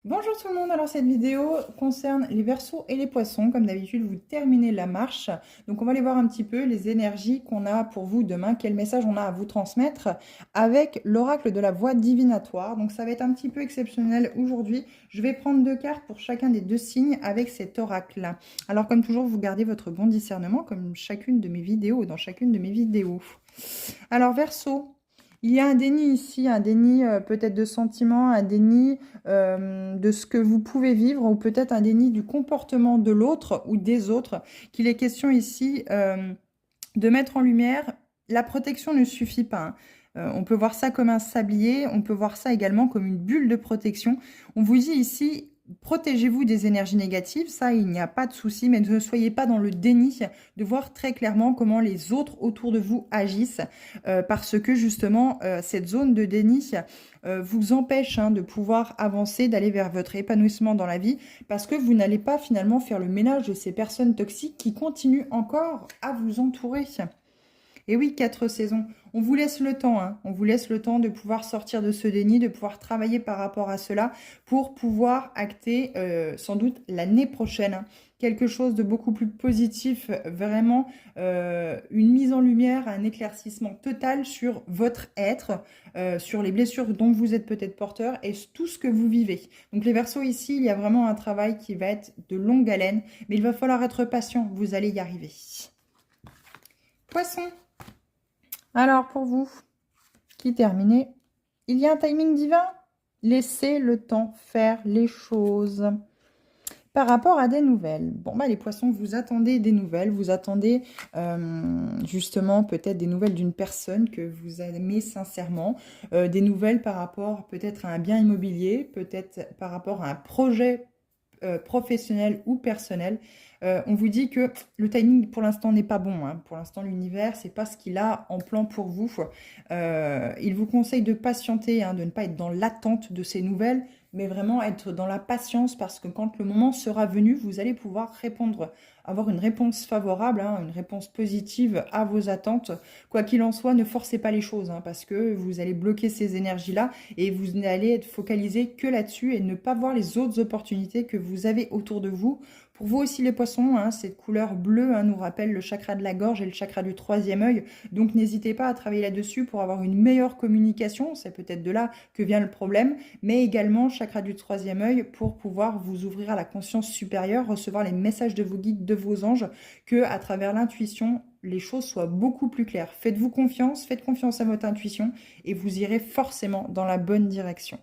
Bonjour tout le monde, alors cette vidéo concerne les Verseaux et les Poissons. Comme d'habitude, vous terminez la marche. Donc on va aller voir un petit peu les énergies qu'on a pour vous demain, quel message on a à vous transmettre avec l'oracle de la voix divinatoire. Donc ça va être un petit peu exceptionnel aujourd'hui. Je vais prendre 2 cartes pour chacun des 2 signes avec cet oracle-là. Alors comme toujours, vous gardez votre bon discernement comme chacune de mes vidéos, dans chacune de mes vidéos. Alors Verseau. Il y a un déni ici, un déni peut-être de sentiments, un déni de ce que vous pouvez vivre ou peut-être un déni du comportement de l'autre ou des autres, qu'il est question ici de mettre en lumière. La protection ne suffit pas, hein. On peut voir ça comme un sablier, on peut voir ça également comme une bulle de protection. On vous dit ici, protégez-vous des énergies négatives, ça il n'y a pas de souci, mais ne soyez pas dans le déni de voir très clairement comment les autres autour de vous agissent, parce que justement cette zone de déni vous empêche de pouvoir avancer, d'aller vers votre épanouissement dans la vie, parce que vous n'allez pas finalement faire le ménage de ces personnes toxiques qui continuent encore à vous entourer. Et oui, 4 saisons. On vous laisse le temps, hein. On vous laisse le temps de pouvoir sortir de ce déni, de pouvoir travailler par rapport à cela pour pouvoir acter sans doute l'année prochaine, hein, quelque chose de beaucoup plus positif, vraiment une mise en lumière, un éclaircissement total sur votre être, sur les blessures dont vous êtes peut-être porteur et tout ce que vous vivez. Donc les Verseaux ici, il y a vraiment un travail qui va être de longue haleine, mais il va falloir être patient, vous allez y arriver. Poisson. Alors, pour vous, qui terminez, il y a un timing divin. Laissez le temps faire les choses. Par rapport à des nouvelles. Bon, les poissons, vous attendez des nouvelles. Vous attendez justement peut-être des nouvelles d'une personne que vous aimez sincèrement. Des nouvelles par rapport peut-être à un bien immobilier, peut-être par rapport à un projet professionnel ou personnel. On vous dit que le timing pour l'instant n'est pas bon, hein. Pour l'instant, l'univers, c'est pas ce qu'il a en plan pour vous. Il vous conseille de patienter, hein, de ne pas être dans l'attente de ces nouvelles, mais vraiment être dans la patience parce que quand le moment sera venu, vous allez pouvoir répondre, avoir une réponse favorable, hein, une réponse positive à vos attentes. Quoi qu'il en soit, ne forcez pas les choses, hein, parce que vous allez bloquer ces énergies-là et vous n'allez être focalisé que là-dessus et ne pas voir les autres opportunités que vous avez autour de vous. Pour vous aussi les poissons, hein, cette couleur bleue nous rappelle le chakra de la gorge et le chakra du 3e œil. Donc n'hésitez pas à travailler là-dessus pour avoir une meilleure communication. C'est peut-être de là que vient le problème. Mais également chakra du 3e œil pour pouvoir vous ouvrir à la conscience supérieure, recevoir les messages de vos guides, de vos anges, que à travers l'intuition, les choses soient beaucoup plus claires. Faites-vous confiance, faites confiance à votre intuition et vous irez forcément dans la bonne direction.